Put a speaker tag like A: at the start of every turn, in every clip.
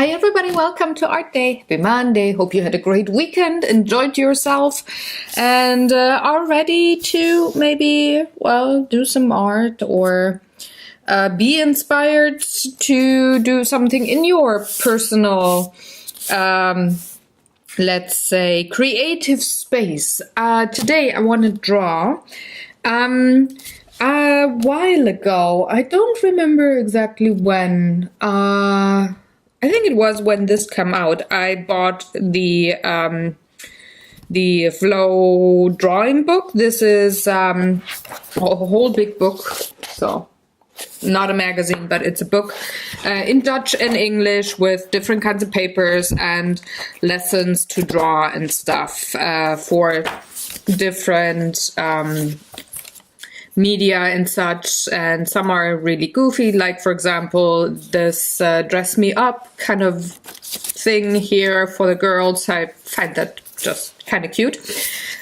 A: Hi everybody, welcome to Art Day. Happy Monday. Hope you had a great weekend, enjoyed yourself, and are ready to maybe, well, do some art or be inspired to do something in your personal, let's say, creative space. Today I want to draw. A while ago, I don't remember exactly when, I think it was when this came out, I bought the Flow drawing book. This is a whole big book, so not a magazine, but it's a book in Dutch and English with different kinds of papers and lessons to draw and stuff for different media and such, and some are really goofy, like for example this dress me up kind of thing here for the girls. I find that just kind of cute,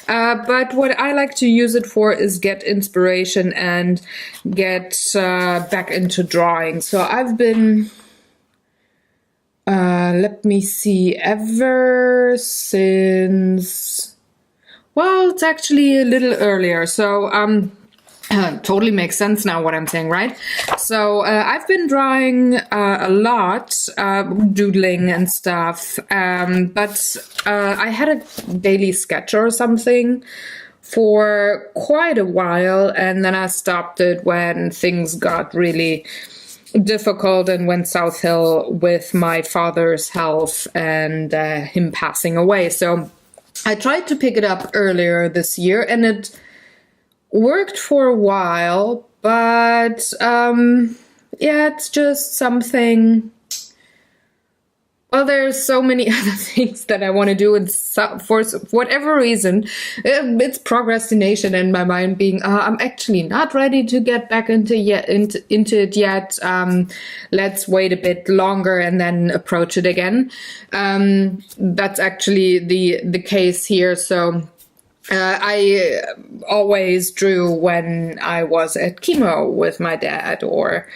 A: but what I like to use it for is get inspiration and get back into drawing. So I've been let me see, ever since, well, it's actually a little earlier, so totally makes sense now what I'm saying, right? So I've been drawing a lot, doodling and stuff, but I had a daily sketch or something for quite a while, and then I stopped it when things got really difficult and went southhill with my father's health and him passing away. So I tried to pick it up earlier this year, and it worked for a while, but yeah, it's just something. Well, there's so many other things that I want to do, and for whatever reason, it's procrastination and my mind being, I'm actually not ready to get back into it yet. Let's wait a bit longer and then approach it again. That's actually the case here. So I always drew when I was at chemo with my dad, or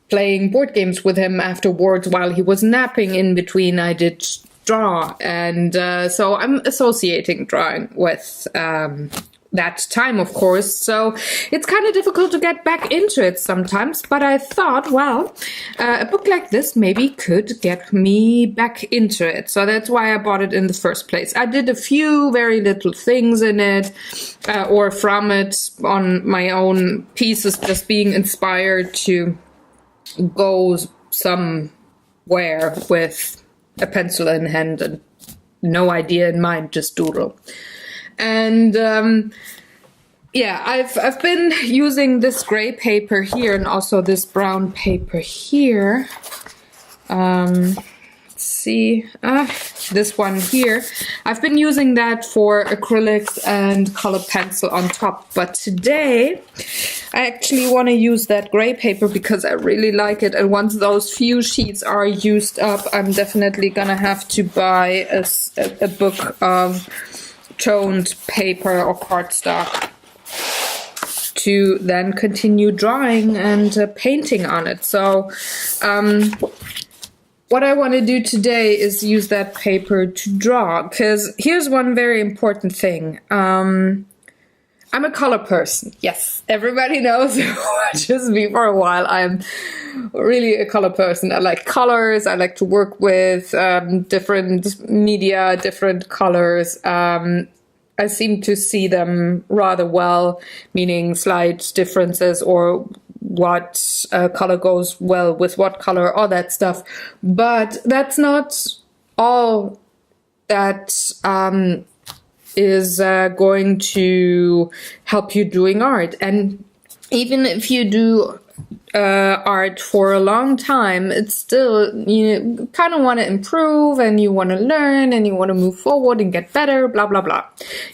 A: playing board games with him afterwards while he was napping in between. I did draw, and so I'm associating drawing with that time, of course. So it's kind of difficult to get back into it sometimes, but I thought, well, a book like this maybe could get me back into it. So that's why I bought it in the first place. I did a few very little things in it, or from it, on my own pieces, just being inspired to go somewhere with a pencil in hand and no idea in mind, just doodle. And yeah, I've been using this gray paper here and also this brown paper here. Let's see, this one here. I've been using that for acrylics and colored pencil on top, but today I actually want to use that gray paper because I really like it, and once those few sheets are used up, I'm definitely gonna have to buy a book of toned paper or cardstock to then continue drawing and painting on it. So what I want to do today is use that paper to draw, because here's one very important thing. I'm a color person. Yes, everybody knows who watches me for a while. I'm really a color person. I like colors. I like to work with different media, different colors. I seem to see them rather well, meaning slight differences or what color goes well with what color, all that stuff. But that's not all that is going to help you doing art. And even if you do art for a long time, it's still, you kind of want to improve and you want to learn and you want to move forward and get better, blah, blah, blah.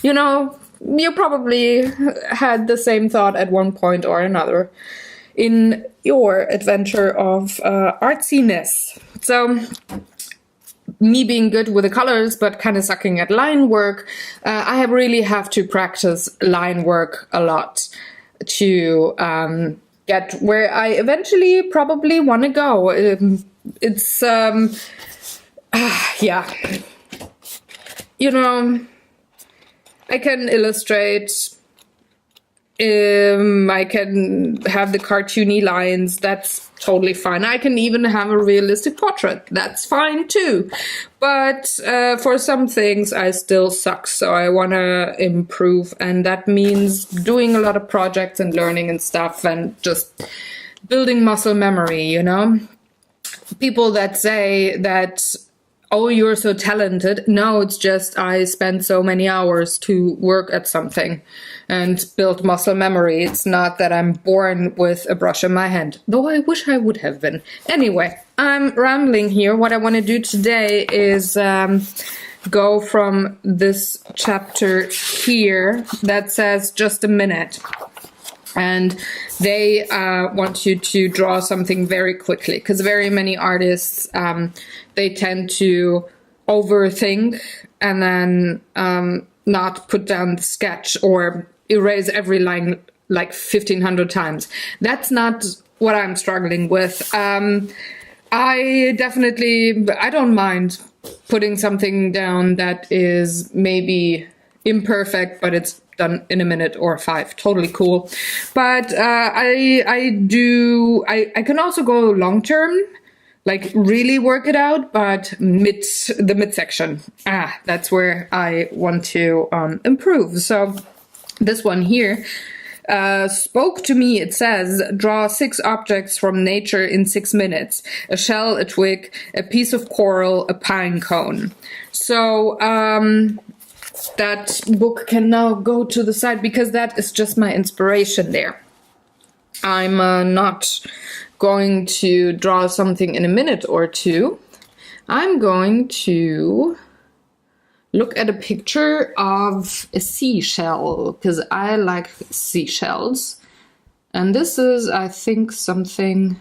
A: You know, you probably had the same thought at one point or another in your adventure of artsiness. So me being good with the colors but kind of sucking at line work, I really have to practice line work a lot to get where I eventually probably want to go. it's yeah, you know, I can illustrate, I can have the cartoony lines, that's totally fine. I can even have a realistic portrait, that's fine too. But for some things I still suck, so I want to improve, and that means doing a lot of projects and learning and stuff and just building muscle memory, you know? People that say that, oh, you're so talented. No, it's just I spend so many hours to work at something and build muscle memory. It's not that I'm born with a brush in my hand, though I wish I would have been. Anyway, I'm rambling here. What I want to do today is go from this chapter here that says just a minute. And they want you to draw something very quickly, because very many artists, they tend to overthink and then not put down the sketch or erase every line like 1,500 times. That's not what I'm struggling with. I don't mind putting something down that is maybe imperfect, but it's done in a minute or 5. Totally cool. But I can also go long term, like really work it out, but the midsection, that's where I want to improve. So this one here spoke to me. It says, draw 6 objects from nature in 6 minutes: a shell, a twig, a piece of coral, a pine cone. So that book can now go to the side, because that is just my inspiration there. I'm not going to draw something in a minute or 2. I'm going to look at a picture of a seashell, because I like seashells. And this is, I think, something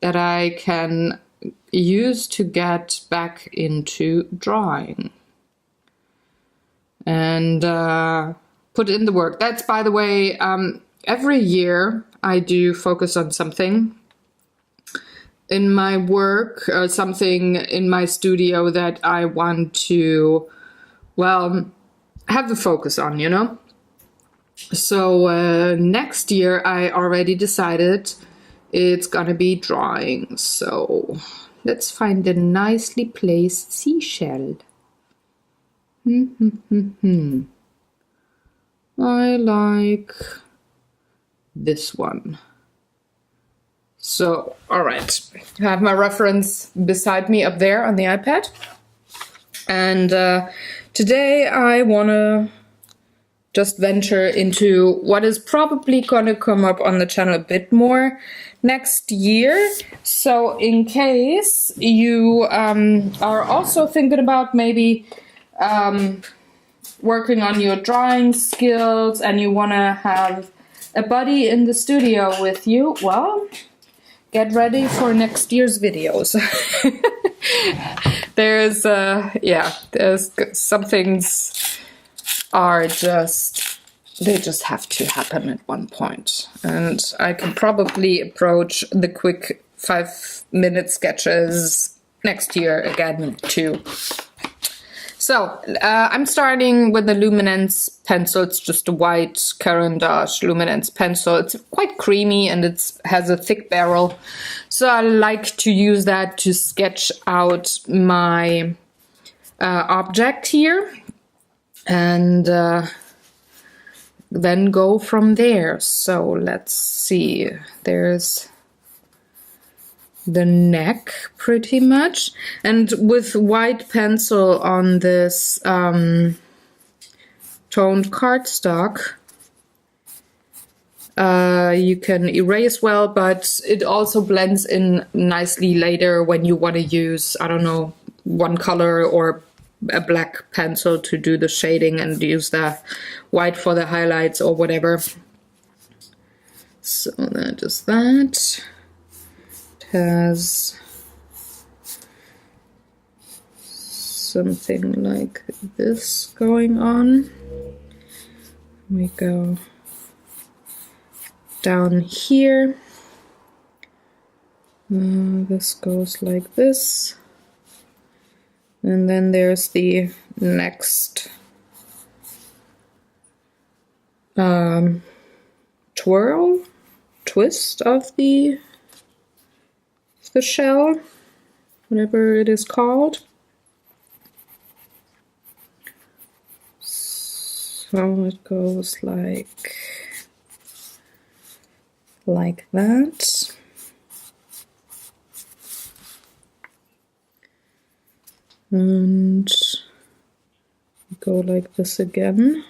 A: that I can use to get back into drawing. And put in the work. That's, by the way, every year I do focus on something in my work, or something in my studio that I want to, well, have the focus on, you know? So next year I already decided it's gonna be drawing. So let's find a nicely placed seashell. I like this one. So, all right, I have my reference beside me up there on the iPad. And today I want to just venture into what is probably going to come up on the channel a bit more next year. So in case you are also thinking about maybe working on your drawing skills and you want to have a buddy in the studio with you, well, get ready for next year's videos. There's some things are they just have to happen at one point. And I can probably approach the quick 5-minute sketches next year again too. So I'm starting with the Luminance pencil. It's just a white Caran d'Ache Luminance pencil. It's quite creamy and it has a thick barrel. So I like to use that to sketch out my object here. And then go from there. So let's see. There's the neck pretty much, and with white pencil on this toned cardstock you can erase well, but it also blends in nicely later when you want to use, I don't know, one color or a black pencil to do the shading and use the white for the highlights or whatever. So that is that. Has something like this going on. We go down here This goes like this. And then there's the next twist of the shell, whatever it is called. So it goes like that. And go like this again.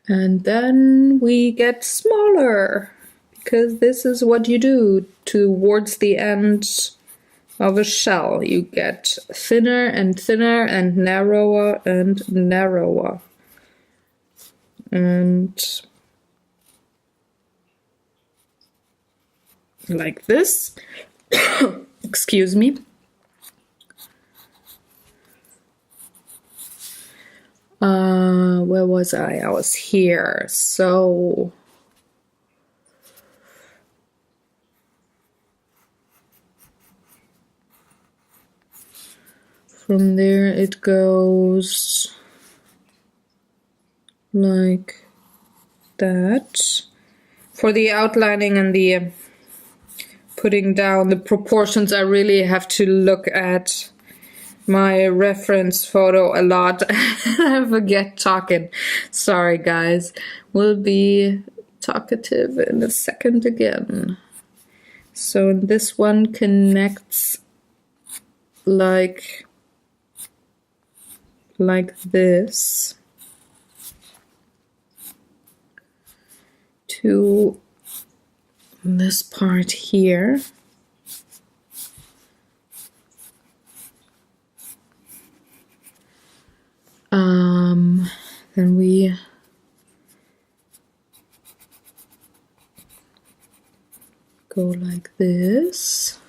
A: And then we get smaller, because this is what you do towards the end of a shell. You get thinner and thinner and narrower and narrower. And like this. Excuse me. Where was I? I was here. So from there it goes like that. For the outlining and the putting down the proportions, I really have to look at my reference photo a lot. I forget talking. Sorry guys. We'll be talkative in a second again. So this one connects like this to this part here. Then we go like this.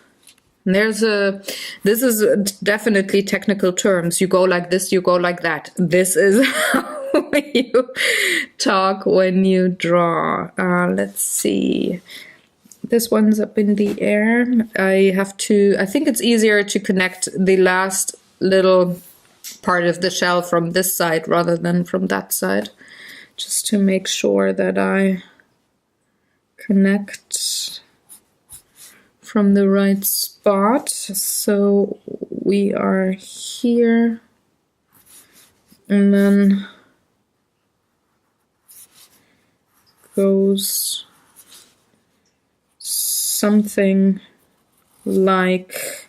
A: And this is definitely technical terms. You go like this, you go like that. This is how you talk when you draw. Let's see. This one's up in the air. I think it's easier to connect the last little part of the shell from this side rather than from that side, just to make sure that I connect from the right spot. So we are here, and then goes something like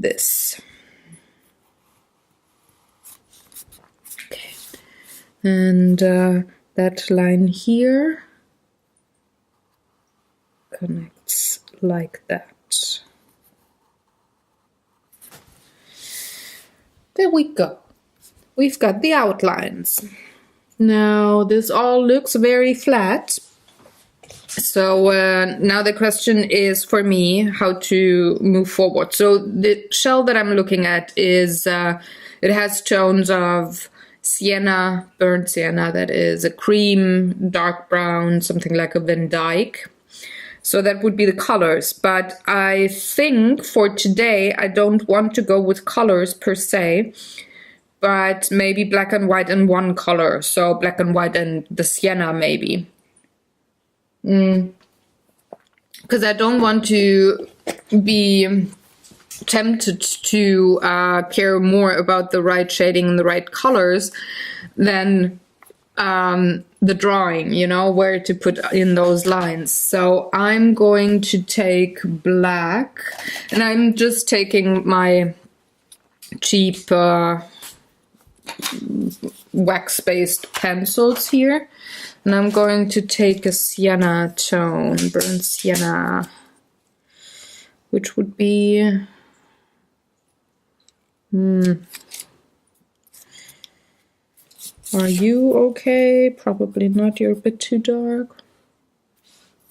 A: this. Okay, and that line here connects like that. There we go. We've got the outlines. Now this all looks very flat. So now the question is for me how to move forward. So the shell that I'm looking at is, it has tones of sienna, burnt sienna, that is a cream, dark brown, something like a Van Dyke. So that would be the colors. But I think for today, I don't want to go with colors per se, but maybe black and white in one color. So black and white and the sienna maybe. Because I don't want to be tempted to care more about the right shading and the right colors than the drawing, you know, where to put in those lines. So I'm going to take black, and I'm just taking my cheap wax-based pencils here. And I'm going to take a sienna tone, burnt sienna, which would be, are you okay? Probably not, you're a bit too dark.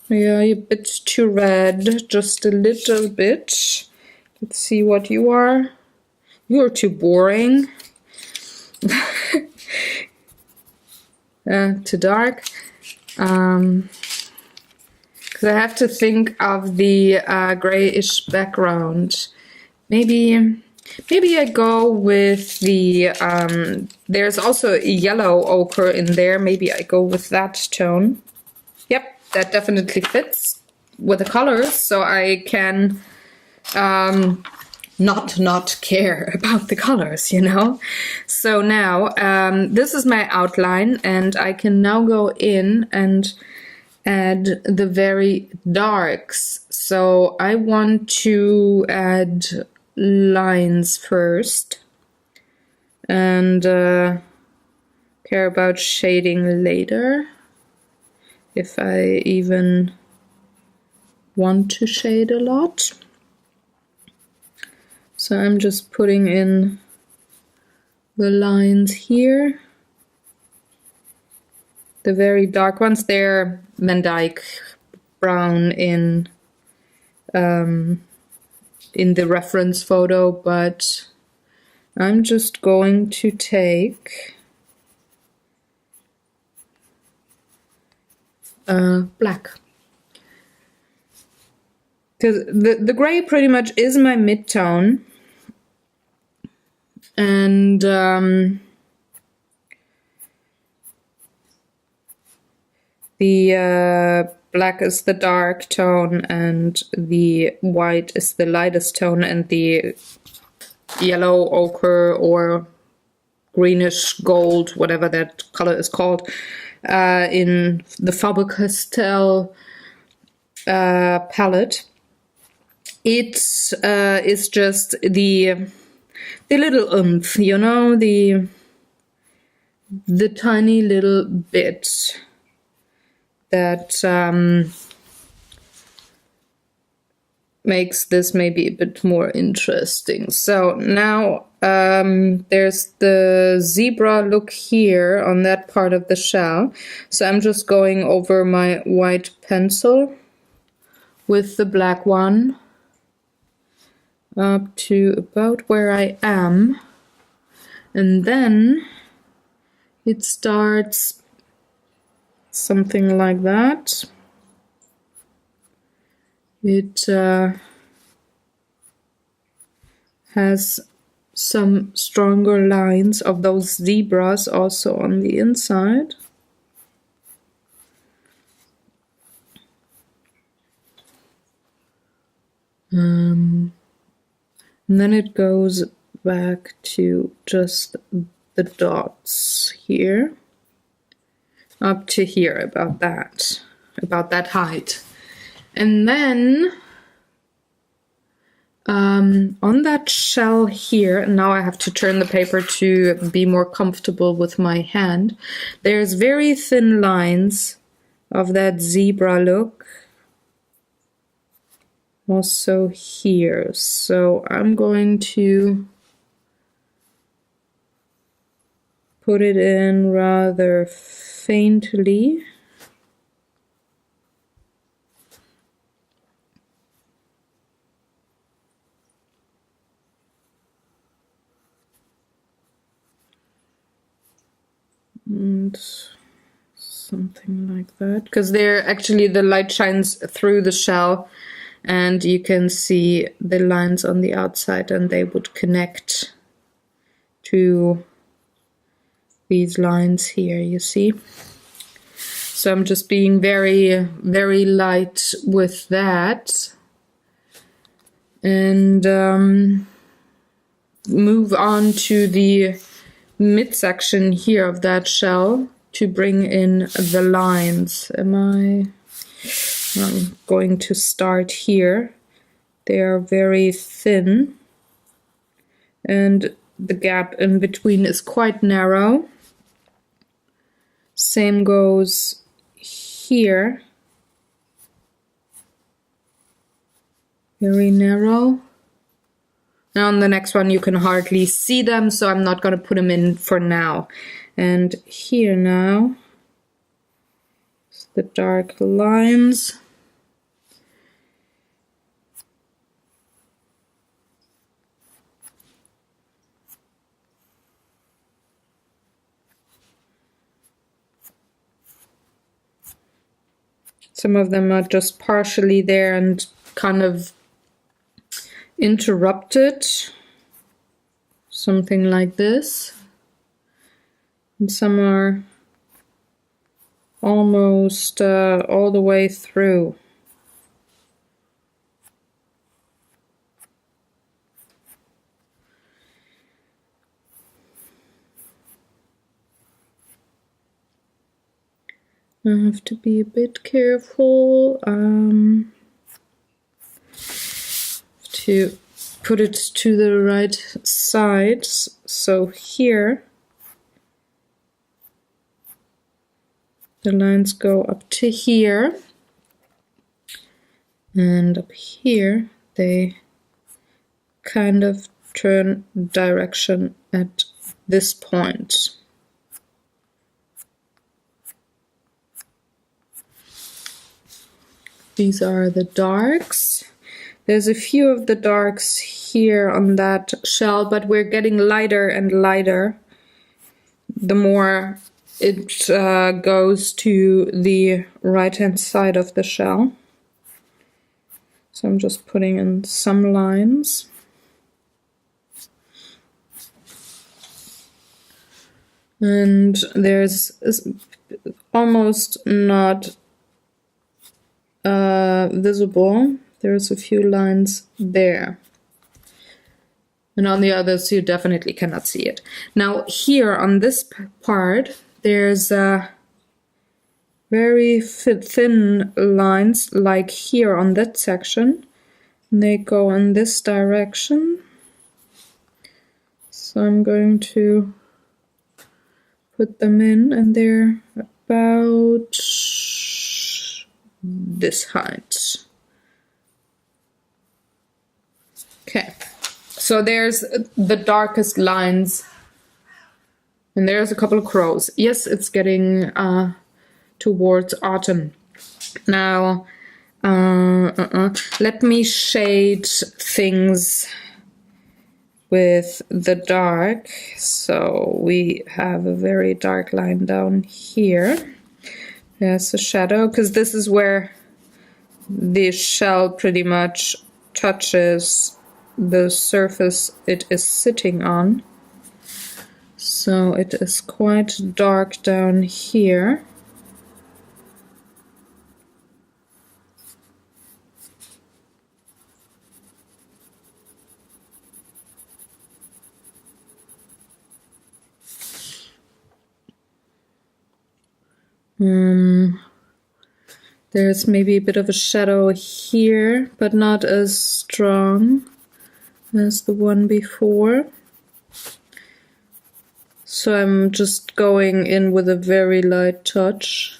A: Yeah, you're a bit too red, just a little bit. Let's see what you are. You're too boring. too dark. Because I have to think of the grayish background. Maybe I go with the, there's also a yellow ochre in there. Maybe I go with that tone. Yep, that definitely fits with the colors, so I can not care about the colors, you know? So now, this is my outline, and I can now go in and add the very darks. So I want to add lines first, and care about shading later, if I even want to shade a lot. So I'm just putting in the lines here. The very dark ones, they're Van Dyke brown in the reference photo, but I'm just going to take black. Because the gray pretty much is my mid-tone, and the black is the dark tone, and the white is the lightest tone, and the yellow ochre or greenish gold, whatever that color is called, in the Faber-Castell palette. It is just the little oomph, you know, the tiny little bit that makes this maybe a bit more interesting. So now there's the zebra look here on that part of the shell. So I'm just going over my white pencil with the black one up to about where I am, and then it starts something like that. It has some stronger lines of those zebras also on the inside. And then it goes back to just the dots here, up to here, about that height. And then on that shell here, and now I have to turn the paper to be more comfortable with my hand, there's very thin lines of that zebra look also here. So I'm going to put it in rather faintly. And something like that, because there actually the light shines through the shell, and you can see the lines on the outside, and they would connect to these lines here, you see. So I'm just being very, very light with that, and move on to the midsection here of that shell to bring in the lines. I'm going to start here. They are very thin, and the gap in between is quite narrow. Same goes here. Very narrow. Now on the next one you can hardly see them, so I'm not going to put them in for now. And here now, the dark lines. Some of them are just partially there and kind of interrupted. Something like this. And some are almost all the way through. I have to be a bit careful to put it to the right side. So here the lines go up to here, and up here they kind of turn direction at this point. These are the darks. There's a few of the darks here on that shell, but we're getting lighter and lighter the more it goes to the right-hand side of the shell. So I'm just putting in some lines. And there's almost not visible. There's a few lines there. And on the others you definitely cannot see it. Now here on this part there's very thin lines, like here on that section. And they go in this direction. So I'm going to put them in, and they're about this height. Okay, so there's the darkest lines, and there's a couple of crows. Yes, it's getting towards autumn. Now, let me shade things with the dark. So we have a very dark line down here. There's a shadow, because this is where the shell pretty much touches the surface it is sitting on. So it is quite dark down here. There's maybe a bit of a shadow here, but not as strong as the one before. So I'm just going in with a very light touch.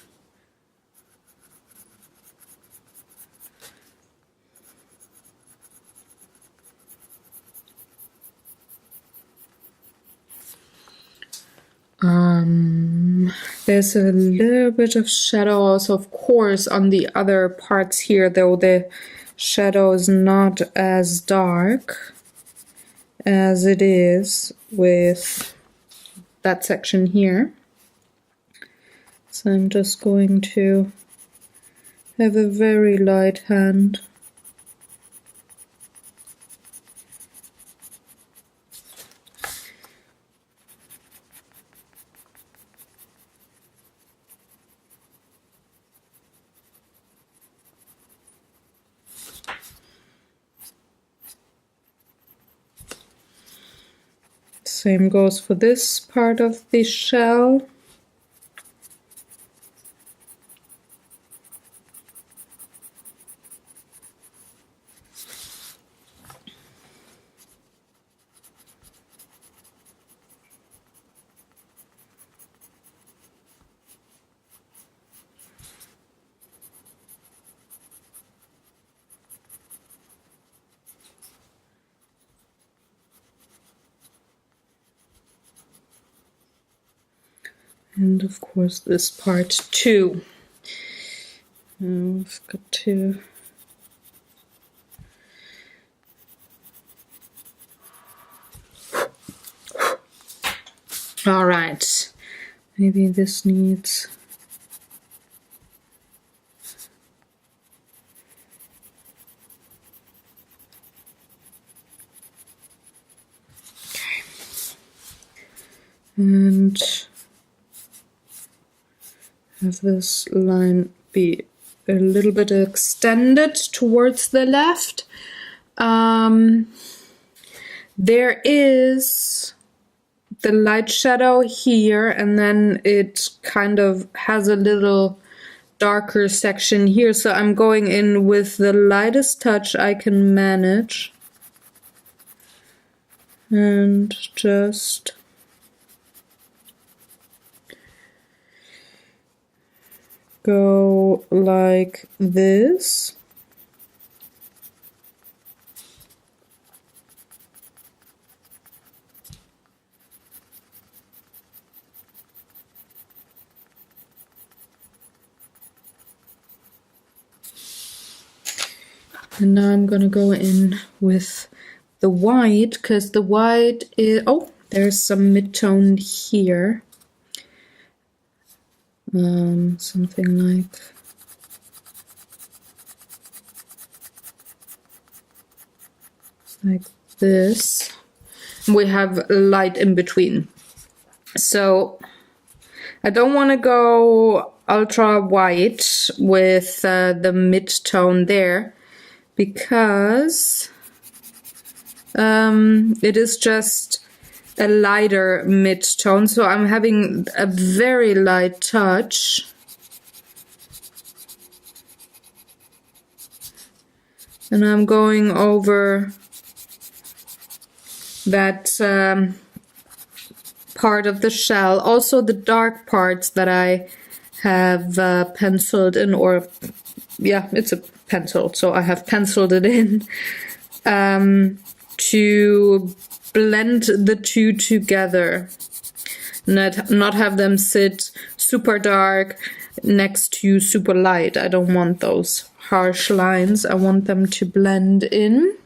A: There's a little bit of shadow also, of course, on the other parts here, though the shadow is not as dark as it is with that section here. So I'm just going to have a very light hand. Same goes for this part of the shell. And of course this part too. I've got to all right, maybe this needs and have this line be a little bit extended towards the left. There is the light shadow here, and then it kind of has a little darker section here, so I'm going in with the lightest touch I can manage and just go like this. And now I'm gonna go in with the white, because the white is, oh, there's some mid-tone here. Something like this. We have light in between. So I don't want to go ultra white with the mid-tone there, because it is just a lighter mid-tone, so I'm having a very light touch. And I'm going over that part of the shell, also the dark parts that I have penciled in, or yeah, it's a pencil, so I have penciled it in to blend the two together, not have them sit super dark next to super light. I don't want those harsh lines. I want them to blend in.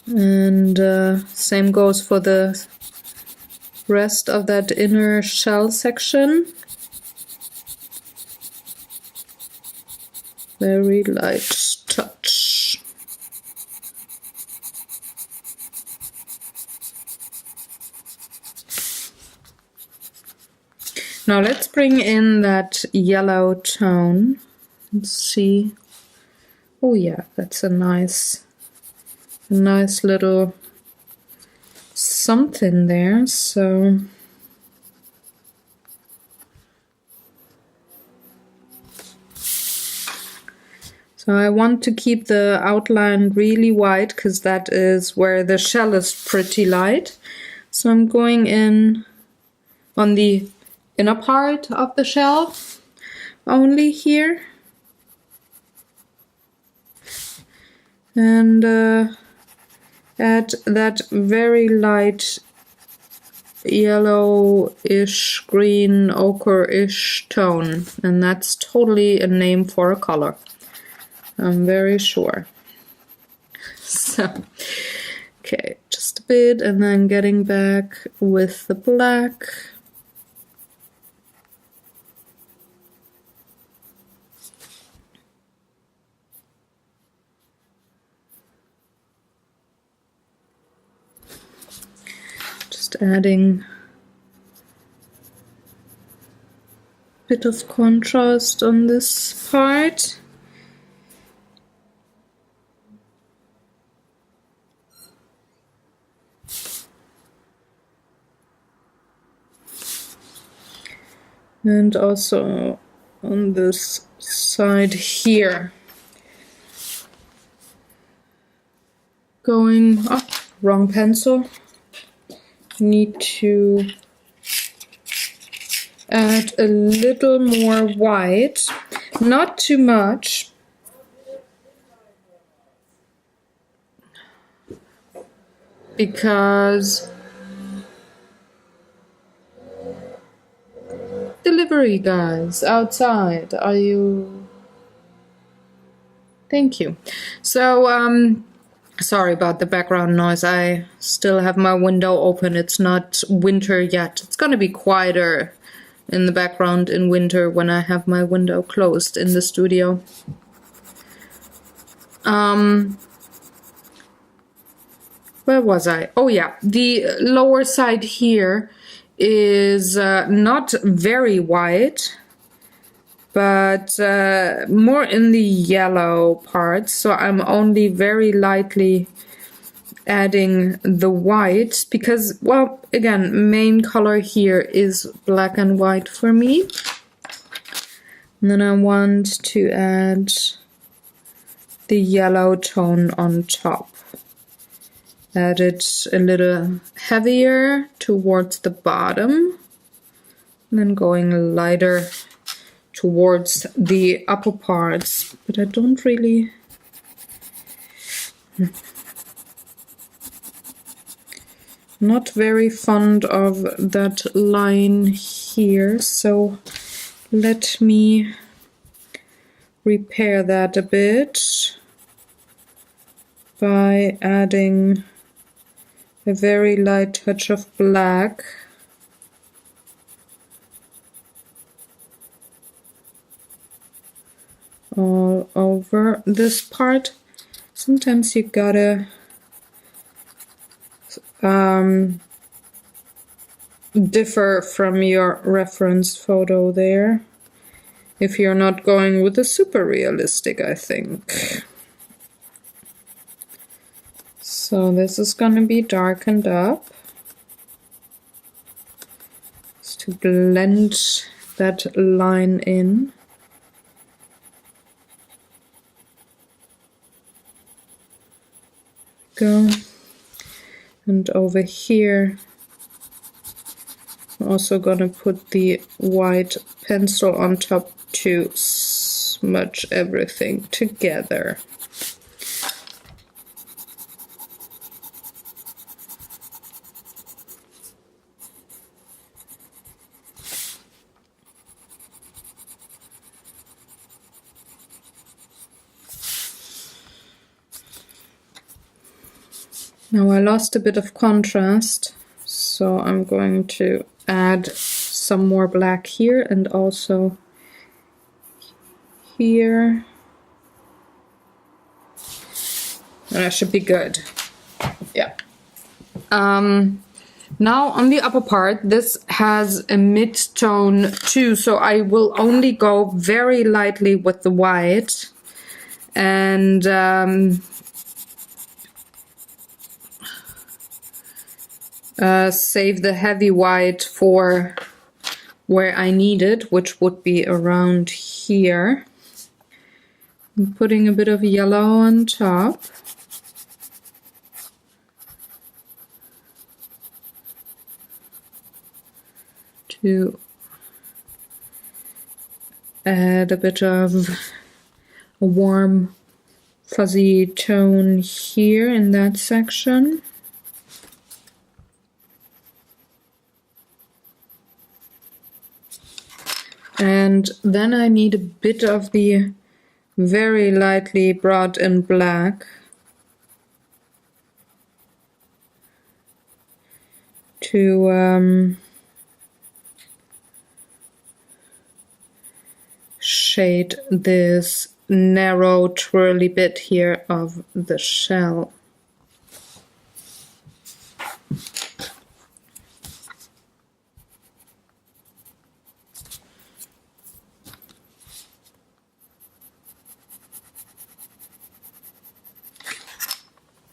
A: And same goes for the rest of that inner shell section. Very light touch. Now let's bring in that yellow tone. Let's see. Oh yeah, that's a nice little something there. So I want to keep the outline really white, because that is where the shell is pretty light. So I'm going in on the inner part of the shell only here. And add that very light yellowish, green, ochre-ish tone. And that's totally a name for a color, I'm very sure. So, okay, just a bit, and then getting back with the black. Just adding a bit of contrast on this part. And also on this side here. Going up, wrong pencil. Need to add a little more white, not too much. Because delivery guys outside, are you? Thank you. So sorry about the background noise. I still have my window open. It's not winter yet. It's gonna be quieter in the background in winter when I have my window closed in the studio. where was I? Oh yeah, the lower side here is not very white, but more in the yellow parts, so I'm only very lightly adding the white because, well, again, main color here is black and white for me. And then I want to add the yellow tone on top. Add it a little heavier towards the bottom, and then going lighter towards the upper parts, but I don't really... Not very fond of that line here, so let me repair that a bit by adding a very light touch of black. All over this part. Sometimes you gotta differ from your reference photo there if you're not going with the super realistic, I think. So this is gonna be darkened up just to blend that line in. Go. And over here I'm also gonna put the white pencil on top to smudge everything together. Now I lost a bit of contrast, so I'm going to add some more black here and also here. And that should be good. Yeah. Now on the upper part, this has a mid-tone too, so I will only go very lightly with the white and save the heavy white for where I need it, which would be around here. I'm putting a bit of yellow on top. To add a bit of a warm fuzzy tone here in that section. And then I need a bit of the very lightly brought in black to shade this narrow twirly bit here of the shell.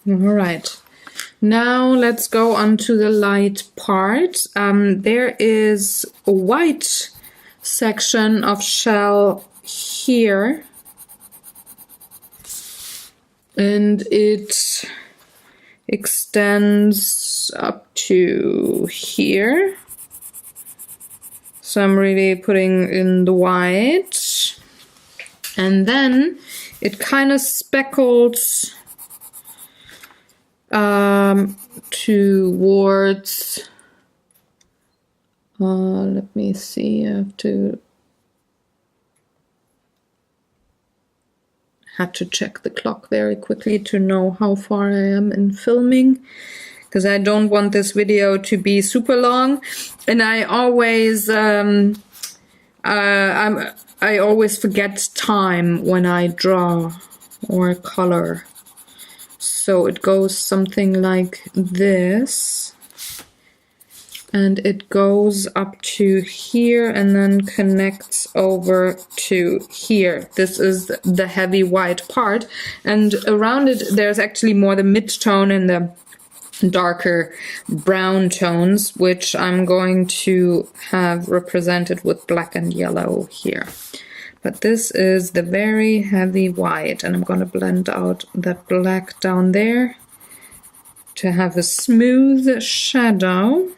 A: All right, now let's go on to the light part. There is a white section of shell here, and it extends up to here. So I'm really putting in the white, and then it kind of speckles towards, let me see, I have to check the clock very quickly to know how far I am in filming, because I don't want this video to be super long, and I always I always forget time when I draw or color. So it goes something like this. And it goes up to here and then connects over to here. This is the heavy white part. And around it, there's actually more the mid-tone and the darker brown tones, which I'm going to have represented with black and yellow here. But this is the very heavy white, and I'm going to blend out that black down there to have a smooth shadow.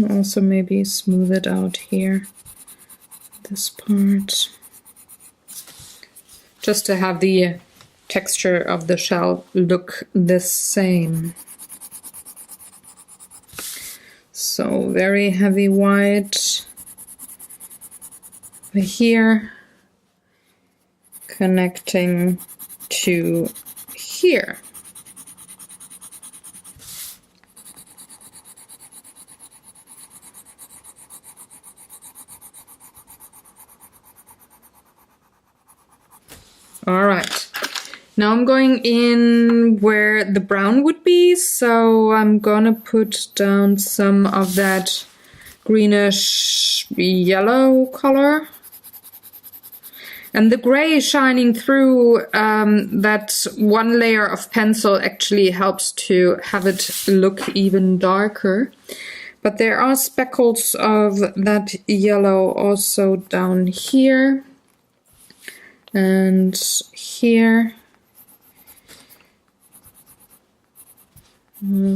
A: Also maybe smooth it out here, this part, just to have the texture of the shell look the same. So very heavy white over here, connecting to here. All right, now I'm going in where the brown would be, so I'm gonna put down some of that greenish yellow color. And the gray shining through that one layer of pencil actually helps to have it look even darker. But there are speckles of that yellow also down here. And here,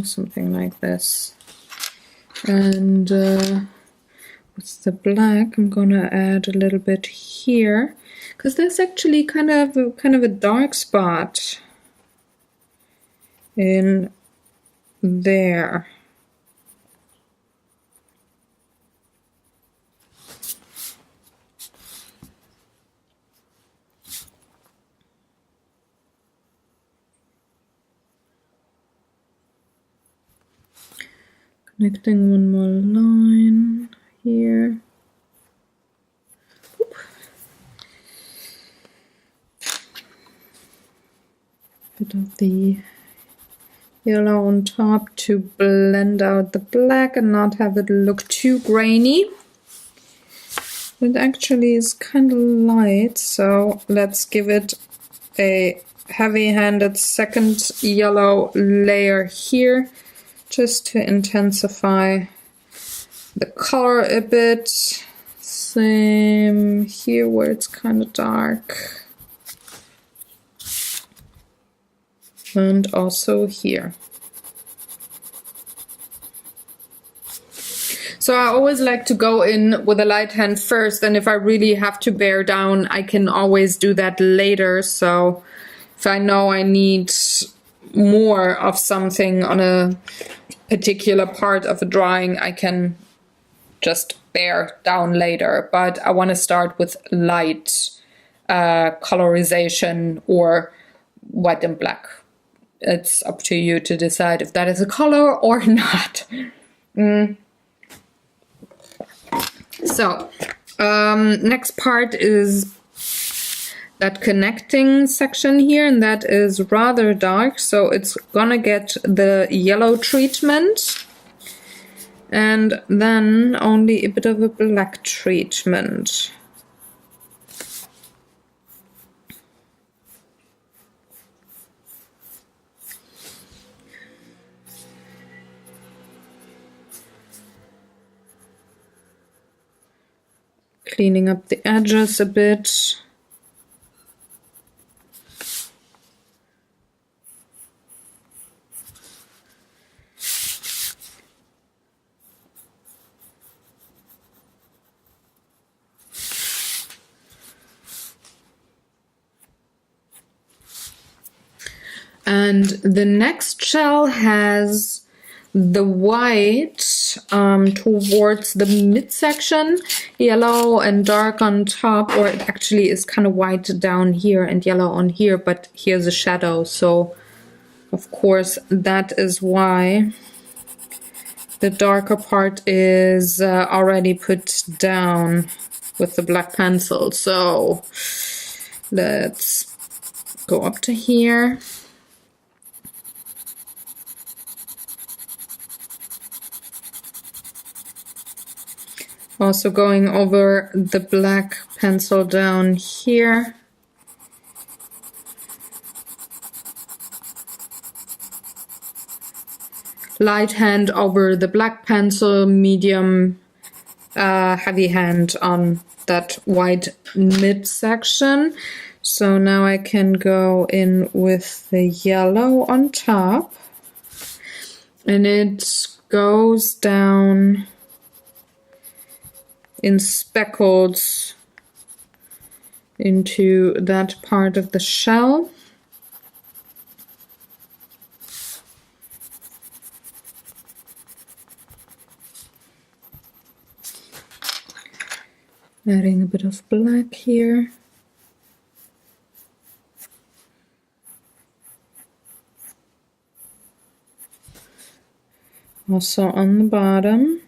A: something like this. And with the black, I'm gonna add a little bit here, because there's actually kind of a dark spot in there. Connecting one more line here. Oop. Bit of the yellow on top to blend out the black and not have it look too grainy. It actually is kind of light, so let's give it a heavy-handed second yellow layer here, just to intensify the color a bit. Same here where it's kind of dark. And also here. So I always like to go in with a light hand first, and if I really have to bear down, I can always do that later. So if I know I need more of something on a particular part of a drawing, I can just bear down later, but I want to start with light colorization or white and black. It's up to you to decide if that is a color or not. So next part is that connecting section here, and that is rather dark, so it's gonna get the yellow treatment and then only a bit of a black treatment. Cleaning up the edges a bit. And the next shell has the white towards the midsection, yellow and dark on top, or it actually is kind of white down here and yellow on here, but here's a shadow, so of course that is why the darker part is already put down with the black pencil. So let's go up to here. Also going over the black pencil down here. Light hand over the black pencil, medium heavy hand on that white mid section. So now I can go in with the yellow on top, and it goes down in speckles into that part of the shell. Adding a bit of black here. Also on the bottom.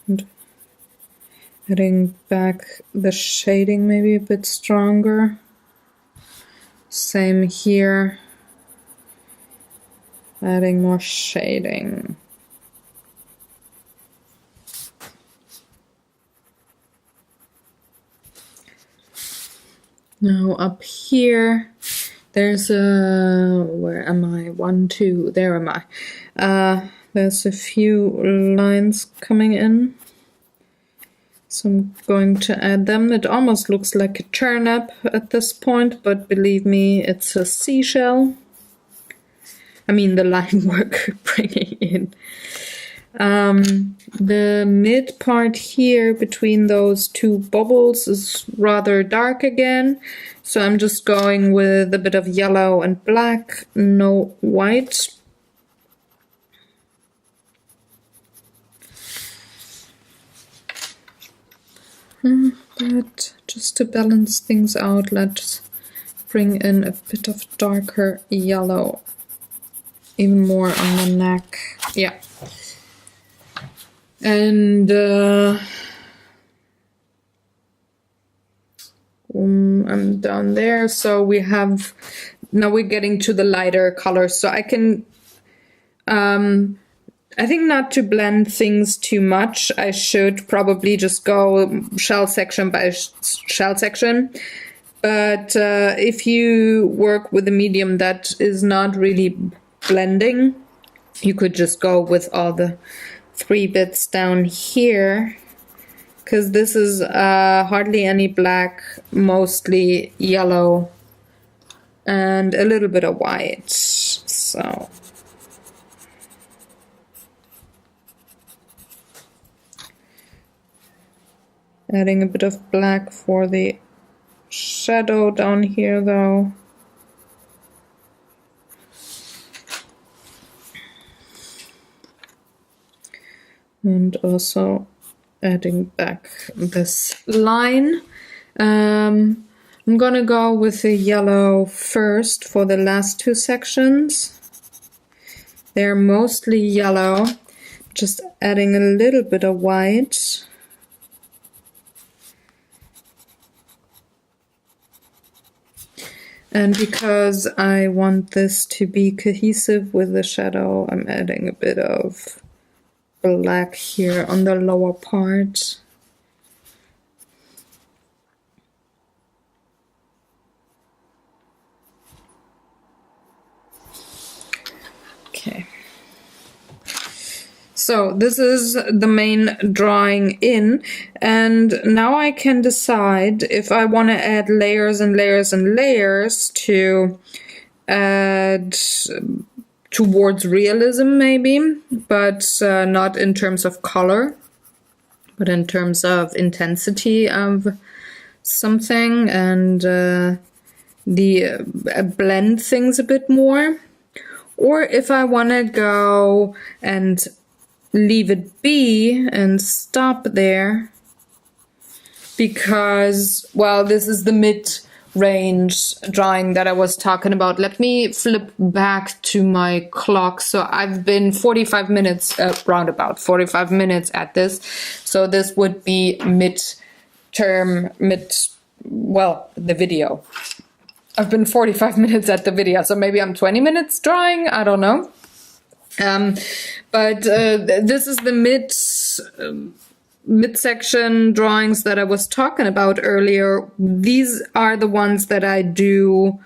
A: And adding back the shading maybe a bit stronger. Same here. Adding more shading. Now up here, there's a, where am I? 1, 2, there am I. There's a few lines coming in. So I'm going to add them. It almost looks like a turnip at this point, but believe me, it's a seashell. I mean the line work bringing in. The mid part here between those two bubbles is rather dark again. So I'm just going with a bit of yellow and black, no white. But just to balance things out, let's bring in a bit of darker yellow. Even more on the neck. Yeah. And I'm down there. So we have, now we're getting to the lighter colors. So I can, I think not to blend things too much. I should probably just go shell section by shell section. But if you work with a medium that is not really blending, you could just go with all the 3 bits down here, because this is hardly any black, mostly yellow and a little bit of white. So adding a bit of black for the shadow down here though. And also adding back this line. I'm gonna go with the yellow first for the last 2 sections. They're mostly yellow, just adding a little bit of white. And because I want this to be cohesive with the shadow, I'm adding a bit of black here on the lower part. Okay. So this is the main drawing in, and now I can decide if I want to add layers and layers and layers to add towards realism maybe, but not in terms of color, but in terms of intensity of something, and blend things a bit more. Or if I want to go and leave it be and stop there, because, well, this is the mid range drawing that I was talking about. Let me flip back to my clock. So I've been 45 minutes, roundabout 45 minutes at this. So this would be well, the video. I've been 45 minutes at the video, so maybe I'm 20 minutes drawing, I don't know. But this is the midsection drawings that I was talking about earlier. These are the ones that I do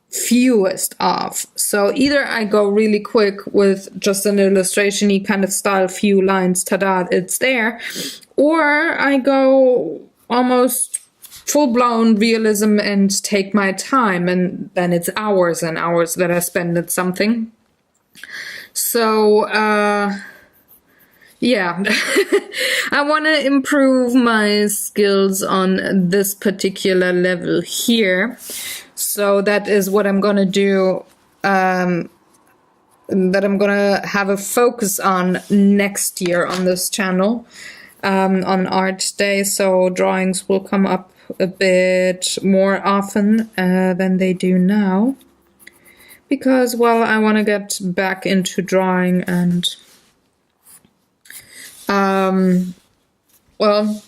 A: fewest of. So either I go really quick with just an illustration-y kind of style, few lines, ta-da, it's there, or I go almost full-blown realism and take my time, and then it's hours and hours that I spend at something. So yeah, I want to improve my skills on this particular level here. So that is what I'm going to do, that I'm going to have a focus on next year on this channel, on ArtDay. So drawings will come up a bit more often than they do now, because, well, I want to get back into drawing and well,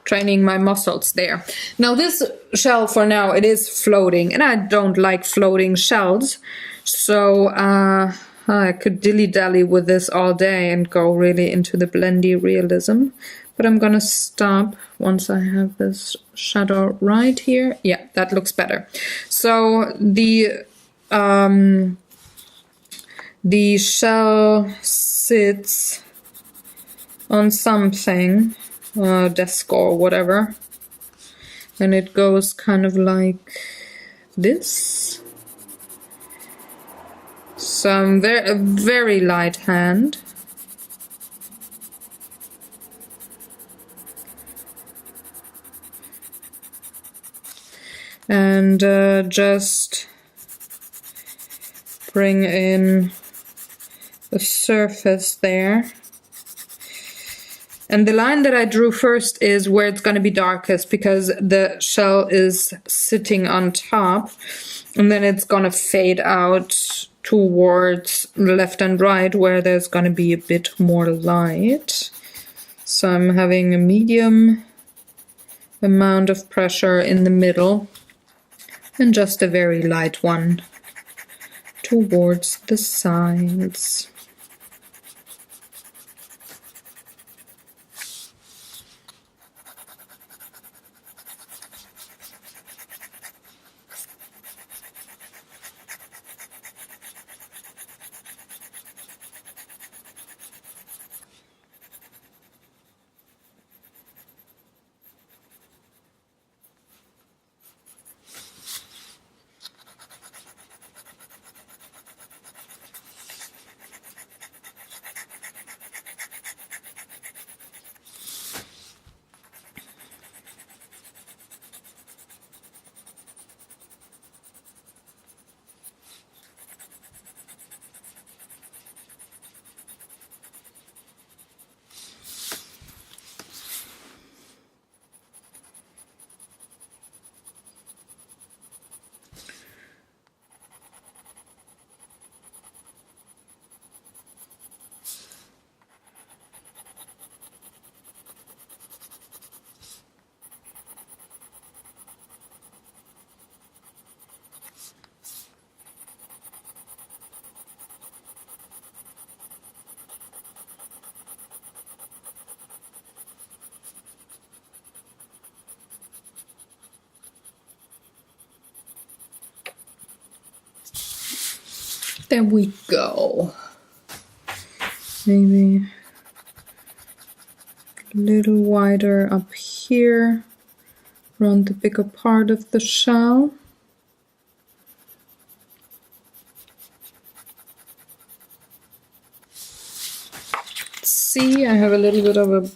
A: training my muscles there. Now this shell, for now, it is floating, and I don't like floating shells, so I could dilly-dally with this all day and go really into the blendy realism. But I'm gonna stop once I have this shadow right here. Yeah, that looks better. So the shell sits on something, desk or whatever, and it goes kind of like this. So a very light hand. And just bring in the surface there. And the line that I drew first is where it's going to be darkest, because the shell is sitting on top, and then it's going to fade out towards left and right where there's going to be a bit more light. So I'm having a medium amount of pressure in the middle, and just a very light one towards the sides. There we go. Maybe a little wider up here around the bigger part of the shell. See, I have a little bit of a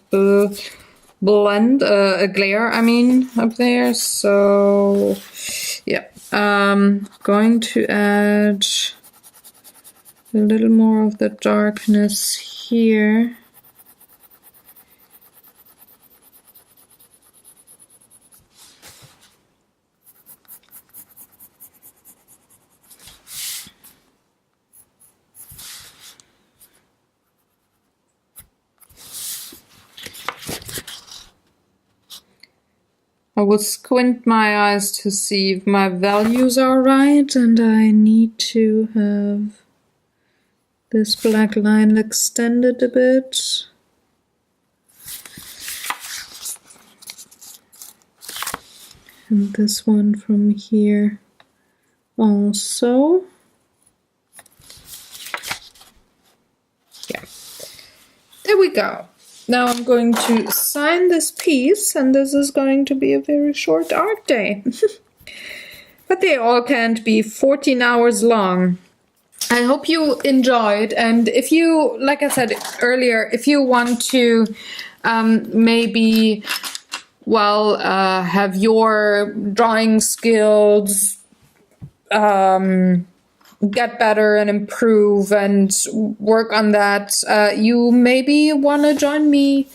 A: blend, a glare, I mean, up there. So, yeah, going to add a little more of the darkness here. I will squint my eyes to see if my values are right, and I need to have this black line extended a bit. And this one from here also. Yeah, there we go. Now I'm going to sign this piece, and this is going to be a very short art day. But they all can't be 14 hours long. I hope you enjoyed, and if you, like I said earlier, if you want to maybe, well, have your drawing skills get better and improve and work on that, you maybe want to join me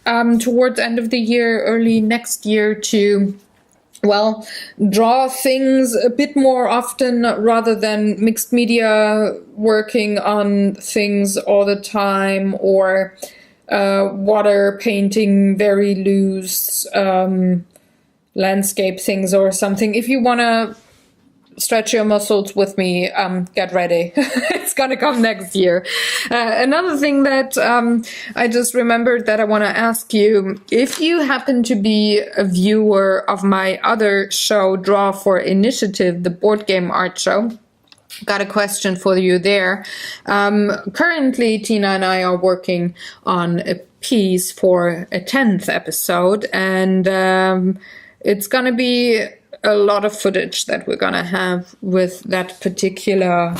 A: towards the end of the year, early next year to, well, draw things a bit more often rather than mixed media, working on things all the time, or water painting very loose landscape things or something. If you want to stretch your muscles with me, get ready. It's gonna come next year. Another thing that I just remembered that I want to ask you, if you happen to be a viewer of my other show, Draw for Initiative, the board game art show, got a question for you there. Currently, Tina and I are working on a piece for a 10th episode, and it's gonna be a lot of footage that we're gonna have with that particular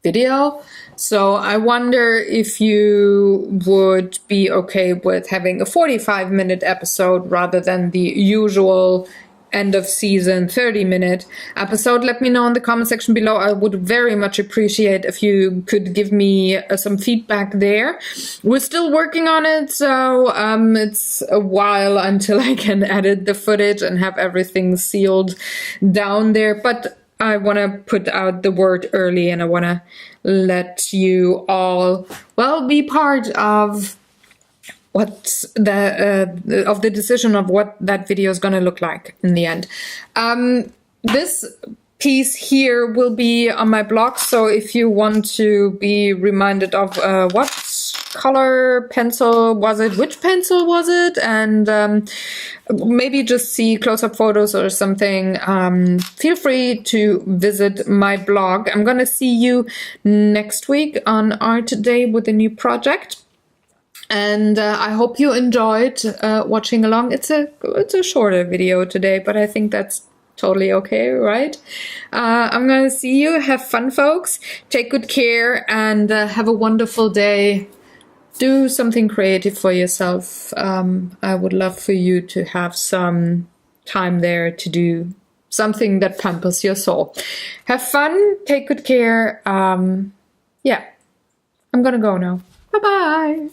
A: video. So I wonder if you would be okay with having a 45-minute episode rather than the usual end of season 30-minute episode. Let me know in the comment section below. I would very much appreciate if you could give me some feedback there. We're still working on it, so it's a while until I can edit the footage and have everything sealed down there, but I want to put out the word early, and I want to let you all, well, be part of what the decision of what that video is going to look like in the end. This piece here will be on my blog, so if you want to be reminded of what color pencil was it, which pencil was it, and maybe just see close-up photos or something, feel free to visit my blog. I'm going to see you next week on ArtDay with a new project. And I hope you enjoyed watching along. It's a shorter video today, but I think that's totally okay, right? I'm gonna see you. Have fun, folks. Take good care, and have a wonderful day. Do something creative for yourself. I would love for you to have some time there to do something that pampers your soul. Have fun. Take good care. Yeah, I'm gonna go now. Bye-bye.